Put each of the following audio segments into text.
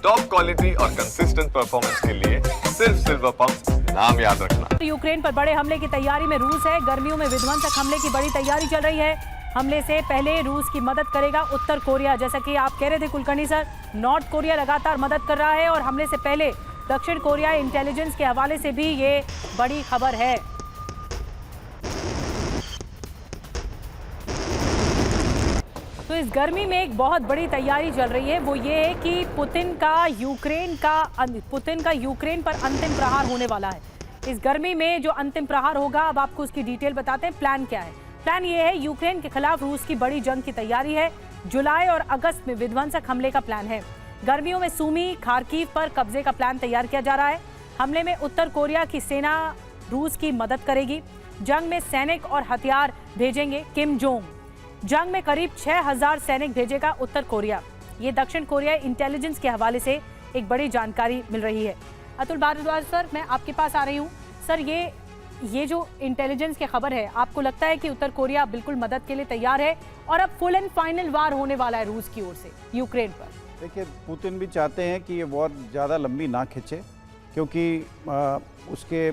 Top quality और consistent performance के लिए सिर्फ सिल्वर पंप नाम याद रखना। यूक्रेन पर बड़े हमले की तैयारी में रूस है। गर्मियों में विध्वंसक हमले की बड़ी तैयारी चल रही है। हमले से पहले रूस की मदद करेगा उत्तर कोरिया। जैसा कि आप कह रहे थे कुलकर्णी सर, नॉर्थ कोरिया लगातार मदद कर रहा है और हमले से पहले दक्षिण कोरिया इंटेलिजेंस के हवाले से भी ये बड़ी खबर है। तो इस गर्मी में एक बहुत बड़ी तैयारी चल रही है, वो ये है कि पुतिन का यूक्रेन पर अंतिम प्रहार होने वाला है। इस गर्मी में जो अंतिम प्रहार होगा, अब आपको उसकी डिटेल बताते हैं। प्लान क्या है? प्लान ये है, यूक्रेन के खिलाफ रूस की बड़ी जंग की तैयारी है। जुलाई और अगस्त में विध्वंसक हमले का प्लान है। गर्मियों में सूमी, खार्किव पर कब्जे का प्लान तैयार किया जा रहा है। हमले में उत्तर कोरिया की सेना रूस की मदद करेगी। जंग में सैनिक और हथियार भेजेंगे किम जोंग। जंग में करीब 6000 सैनिक भेजेगा उत्तर कोरिया। ये दक्षिण कोरिया इंटेलिजेंस के हवाले से एक बड़ी जानकारी मिल रही है। अतुल भारद्वाज सर, मैं आपके पास आ रही हूँ। सर, ये जो इंटेलिजेंस की खबर है, आपको लगता है कि उत्तर कोरिया बिल्कुल मदद के लिए तैयार है और अब फुल एंड फाइनल वार होने वाला है रूस की ओर से यूक्रेन पर? देखिए, पुतिन भी चाहते हैं कि ये वॉर ज़्यादा लंबी ना खिंचे, क्योंकि उसके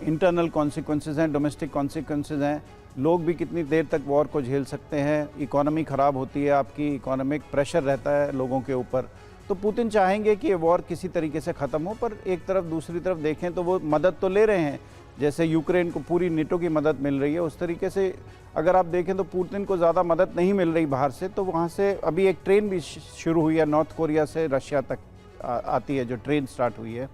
इंटरनल कॉन्सिक्वेंसेस हैं, डोमेस्टिक कॉन्सिक्वेंसेस हैं। लोग भी कितनी देर तक वॉर को झेल सकते हैं। इकोनॉमी ख़राब होती है, आपकी इकोनॉमिक प्रेशर रहता है लोगों के ऊपर। तो पुतिन चाहेंगे कि ये वॉर किसी तरीके से ख़त्म हो, पर एक तरफ दूसरी तरफ देखें तो वो मदद तो ले रहे हैं। जैसे यूक्रेन को पूरी नेटो की मदद मिल रही है, उस तरीके से अगर आप देखें तो पुतिन को ज़्यादा मदद नहीं मिल रही बाहर से। तो वहाँ से अभी एक ट्रेन भी शुरू हुई है, नॉर्थ कोरिया से रशिया तक आती है जो ट्रेन स्टार्ट हुई है।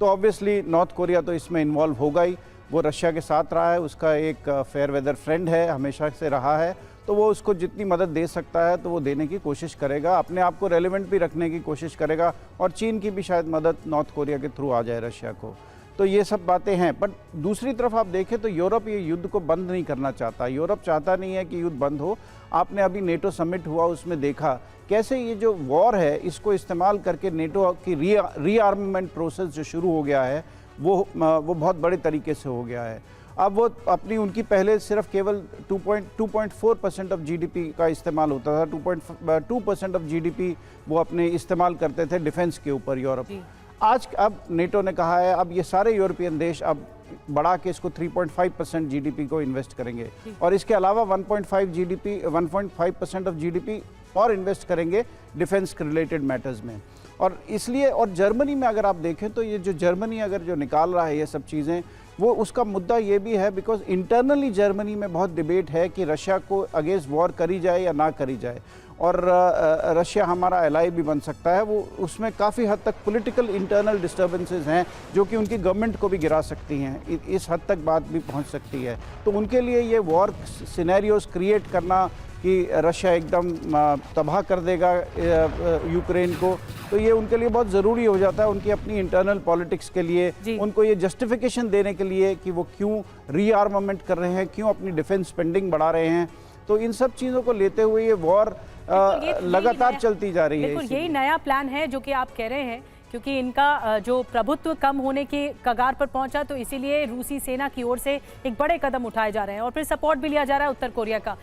तो ऑब्वियसली नॉर्थ कोरिया तो इसमें इन्वॉल्व होगा ही। वो रशिया के साथ रहा है, उसका एक फेयर वेदर फ्रेंड है, हमेशा से रहा है। तो वो उसको जितनी मदद दे सकता है तो वो देने की कोशिश करेगा, अपने आप को रेलेवेंट भी रखने की कोशिश करेगा। और चीन की भी शायद मदद नॉर्थ कोरिया के थ्रू आ जाए रशिया को। तो ये सब बातें हैं। पर दूसरी तरफ आप देखें तो यूरोप ये युद्ध को बंद नहीं करना चाहता। यूरोप चाहता नहीं है कि युद्ध बंद हो। आपने अभी नेटो समिट हुआ, उसमें देखा कैसे ये जो वॉर है इसको इस्तेमाल करके नेटो की रीआर्ममेंट प्रोसेस जो शुरू हो गया है वो बहुत बड़े तरीके से हो गया है। अब वो अपनी उनकी पहले सिर्फ केवल 2.4% ऑफ जीडीपी का इस्तेमाल होता था। 2.2% ऑफ जीडीपी वो अपने इस्तेमाल करते थे डिफेंस के ऊपर यूरोप। आज अब नेटो ने कहा है अब ये सारे यूरोपियन देश अब बढ़ा के इसको 3.5% जीडीपी को इन्वेस्ट करेंगे और इसके अलावा 1.5% ऑफ जीडीपी और इन्वेस्ट करेंगे डिफेंस रिलेटेड मैटर्स में। और इसलिए, और जर्मनी में अगर आप देखें तो ये जो जर्मनी अगर जो निकाल रहा है ये सब चीज़ें, वो उसका मुद्दा ये भी है बिकॉज इंटरनली जर्मनी में बहुत डिबेट है कि रशिया को अगेंस्ट वॉर करी जाए या ना करी जाए। और रशिया हमारा एलाई भी बन सकता है। वो उसमें काफ़ी हद तक पॉलिटिकल इंटरनल डिस्टर्बेंसेस हैं जो कि उनकी गवर्नमेंट को भी गिरा सकती हैं। इस हद तक बात भी पहुंच सकती है। तो उनके लिए ये वॉर सिनेरियोस क्रिएट करना कि रशिया एकदम तबाह कर देगा यूक्रेन को, तो ये उनके लिए बहुत ज़रूरी हो जाता है। उनकी अपनी इंटरनल पॉलिटिक्स के लिए उनको ये जस्टिफिकेशन देने के लिए कि वो क्यों रीआर्मामेंट कर रहे हैं, क्यों अपनी डिफेंस स्पेंडिंग बढ़ा रहे हैं। तो इन सब चीज़ों को लेते हुए ये वॉर लगातार चलती जा रही है। बिल्कुल यही नया प्लान है जो कि आप कह रहे हैं, क्योंकि इनका जो प्रभुत्व कम होने की कगार पर पहुंचा, तो इसीलिए रूसी सेना की ओर से एक बड़े कदम उठाए जा रहे हैं और फिर सपोर्ट भी लिया जा रहा है उत्तर कोरिया का।